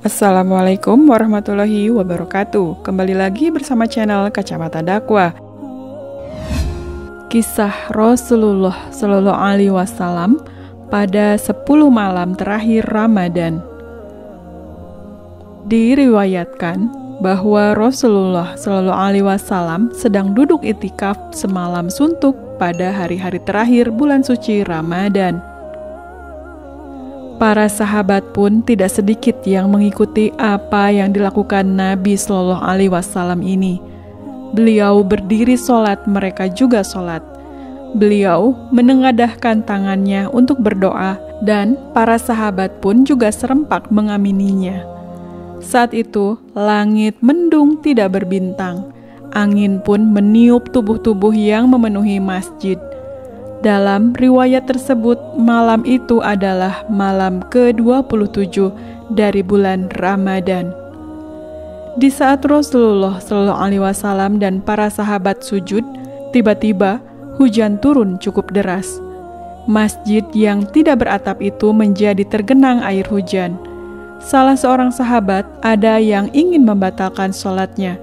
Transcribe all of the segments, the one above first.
Assalamualaikum warahmatullahi wabarakatuh. Kembali lagi bersama channel Kacamata Dakwah. Kisah Rasulullah Shallallahu Alaihi Wasallam pada 10 malam terakhir Ramadan. Diriwayatkan bahwa Rasulullah Shallallahu Alaihi Wasallam sedang duduk itikaf semalam suntuk pada hari-hari terakhir bulan suci Ramadan. Para sahabat pun tidak sedikit yang mengikuti apa yang dilakukan Nabi Shallallahu Alaihi Wasallam ini. Beliau berdiri sholat, mereka juga sholat. Beliau menengadahkan tangannya untuk berdoa, dan para sahabat pun juga serempak mengamininya. Saat itu, langit mendung tidak berbintang. Angin pun meniup tubuh-tubuh yang memenuhi masjid. Dalam riwayat tersebut, malam itu adalah malam ke-27 dari bulan Ramadan. Di saat Rasulullah Shallallahu Alaihi Wasallam dan para sahabat sujud, tiba-tiba hujan turun cukup deras. Masjid yang tidak beratap itu menjadi tergenang air hujan. Salah seorang sahabat ada yang ingin membatalkan sholatnya.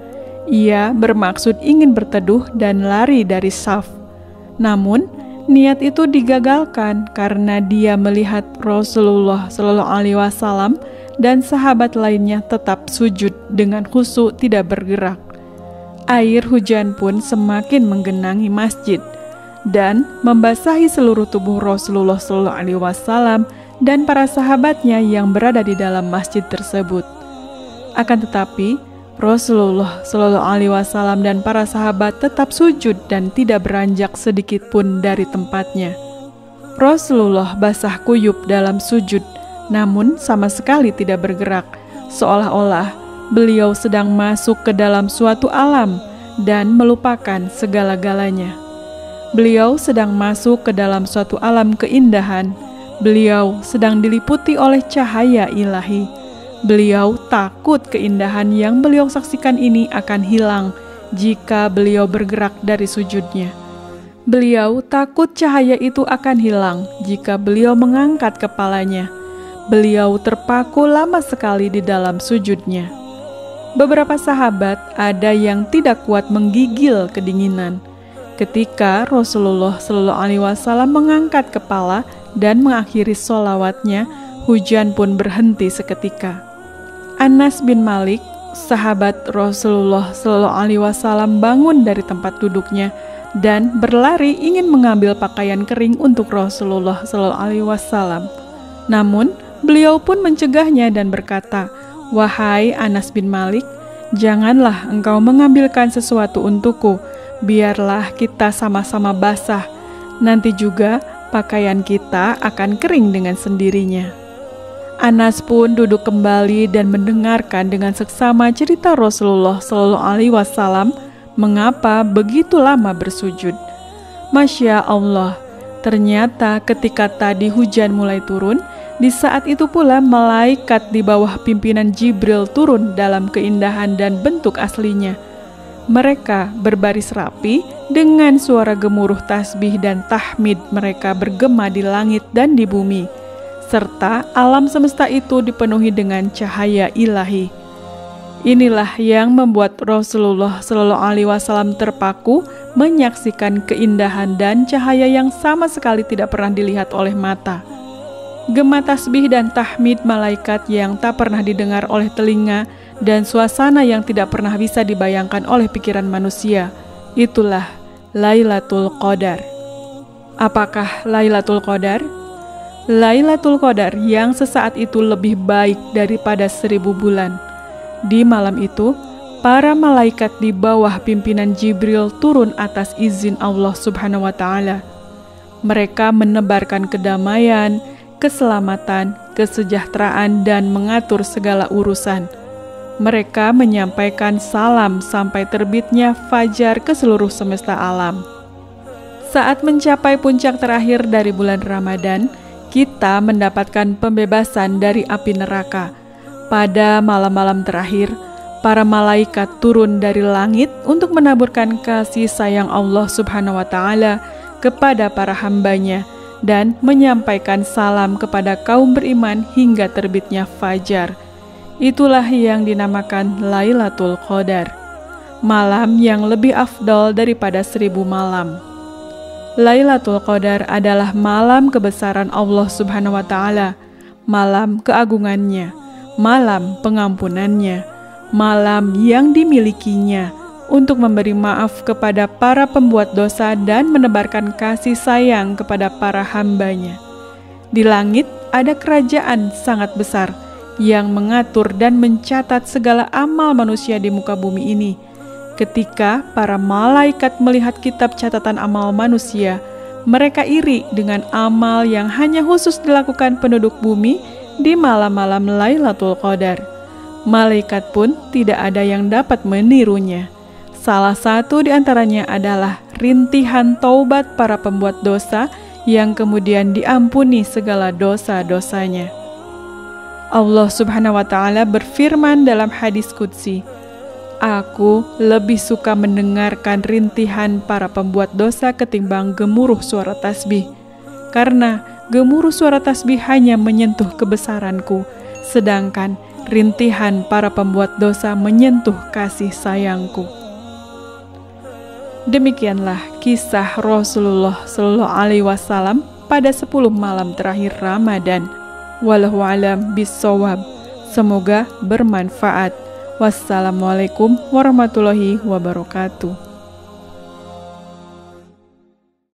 Ia bermaksud ingin berteduh dan lari dari shaf. Namun, niat itu digagalkan karena dia melihat Rasulullah Shallallahu Alaihi Wasallam dan sahabat lainnya tetap sujud dengan khusyuk tidak bergerak. Air hujan pun semakin menggenangi masjid dan membasahi seluruh tubuh Rasulullah Shallallahu Alaihi Wasallam dan para sahabatnya yang berada di dalam masjid tersebut. Akan tetapi, Rasulullah Shallallahu Alaihi Wasallam dan para sahabat tetap sujud dan tidak beranjak sedikit pun dari tempatnya. Rasulullah basah kuyup dalam sujud, namun sama sekali tidak bergerak, seolah-olah beliau sedang masuk ke dalam suatu alam dan melupakan segala-galanya. Beliau sedang masuk ke dalam suatu alam keindahan. Beliau sedang diliputi oleh cahaya ilahi. Beliau takut keindahan yang beliau saksikan ini akan hilang jika beliau bergerak dari sujudnya. Beliau takut cahaya itu akan hilang jika beliau mengangkat kepalanya. Beliau terpaku lama sekali di dalam sujudnya. Beberapa sahabat ada yang tidak kuat menggigil kedinginan. Ketika Rasulullah Shallallahu Alaihi Wasallam mengangkat kepala dan mengakhiri sholawatnya, hujan pun berhenti seketika. Anas bin Malik, sahabat Rasulullah Shallallahu Alaihi Wasallam, bangun dari tempat duduknya dan berlari ingin mengambil pakaian kering untuk Rasulullah Shallallahu Alaihi Wasallam. Namun beliau pun mencegahnya dan berkata, "Wahai Anas bin Malik, janganlah engkau mengambilkan sesuatu untukku. Biarlah kita sama-sama basah. Nanti juga pakaian kita akan kering dengan sendirinya." Anas pun duduk kembali dan mendengarkan dengan seksama cerita Rasulullah Shallallahu Alaihi Wasallam mengapa begitu lama bersujud. Masya Allah, ternyata ketika tadi hujan mulai turun, di saat itu pula malaikat di bawah pimpinan Jibril turun dalam keindahan dan bentuk aslinya. Mereka berbaris rapi dengan suara gemuruh tasbih dan tahmid, mereka bergema di langit dan di bumi, serta alam semesta itu dipenuhi dengan cahaya ilahi. Inilah yang membuat Rasulullah Shallallahu Alaihi Wasallam terpaku menyaksikan keindahan dan cahaya yang sama sekali tidak pernah dilihat oleh mata. Gema tasbih dan tahmid malaikat yang tak pernah didengar oleh telinga dan suasana yang tidak pernah bisa dibayangkan oleh pikiran manusia. Itulah Lailatul Qadar. Apakah Lailatul Qadar? Lailatul Qadar yang sesaat itu lebih baik daripada 1000 bulan. Di malam itu, para malaikat di bawah pimpinan Jibril turun atas izin Allah Subhanahu wa Ta'ala. Mereka menebarkan kedamaian, keselamatan, kesejahteraan, dan mengatur segala urusan. Mereka menyampaikan salam sampai terbitnya fajar ke seluruh semesta alam. Saat mencapai puncak terakhir dari bulan Ramadan, kita mendapatkan pembebasan dari api neraka. Pada malam-malam terakhir, para malaikat turun dari langit untuk menaburkan kasih sayang Allah Subhanahu wa Ta'ala kepada para hambanya dan menyampaikan salam kepada kaum beriman hingga terbitnya fajar. Itulah yang dinamakan Lailatul Qadar, malam yang lebih afdal daripada 1000 malam. Lailatul Qadar adalah malam kebesaran Allah Subhanahu wa Ta'ala, malam keagungannya, malam pengampunannya, malam yang dimilikinya untuk memberi maaf kepada para pembuat dosa dan menebarkan kasih sayang kepada para hambanya. Di langit ada kerajaan sangat besar yang mengatur dan mencatat segala amal manusia di muka bumi ini. Ketika para malaikat melihat kitab catatan amal manusia, mereka iri dengan amal yang hanya khusus dilakukan penduduk bumi di malam-malam Lailatul Qadar. Malaikat pun tidak ada yang dapat menirunya. Salah satu di antaranya adalah rintihan taubat para pembuat dosa yang kemudian diampuni segala dosa-dosanya. Allah Subhanahu wa Ta'ala berfirman dalam hadis qudsi, "Aku lebih suka mendengarkan rintihan para pembuat dosa ketimbang gemuruh suara tasbih, karena gemuruh suara tasbih hanya menyentuh kebesaranku, sedangkan rintihan para pembuat dosa menyentuh kasih sayangku." Demikianlah kisah Rasulullah Shallallahu Alaihi Wasallam pada 10 malam terakhir Ramadan. Wallahu a'lam bishawab. Semoga bermanfaat. Wassalamualaikum warahmatullahi wabarakatuh.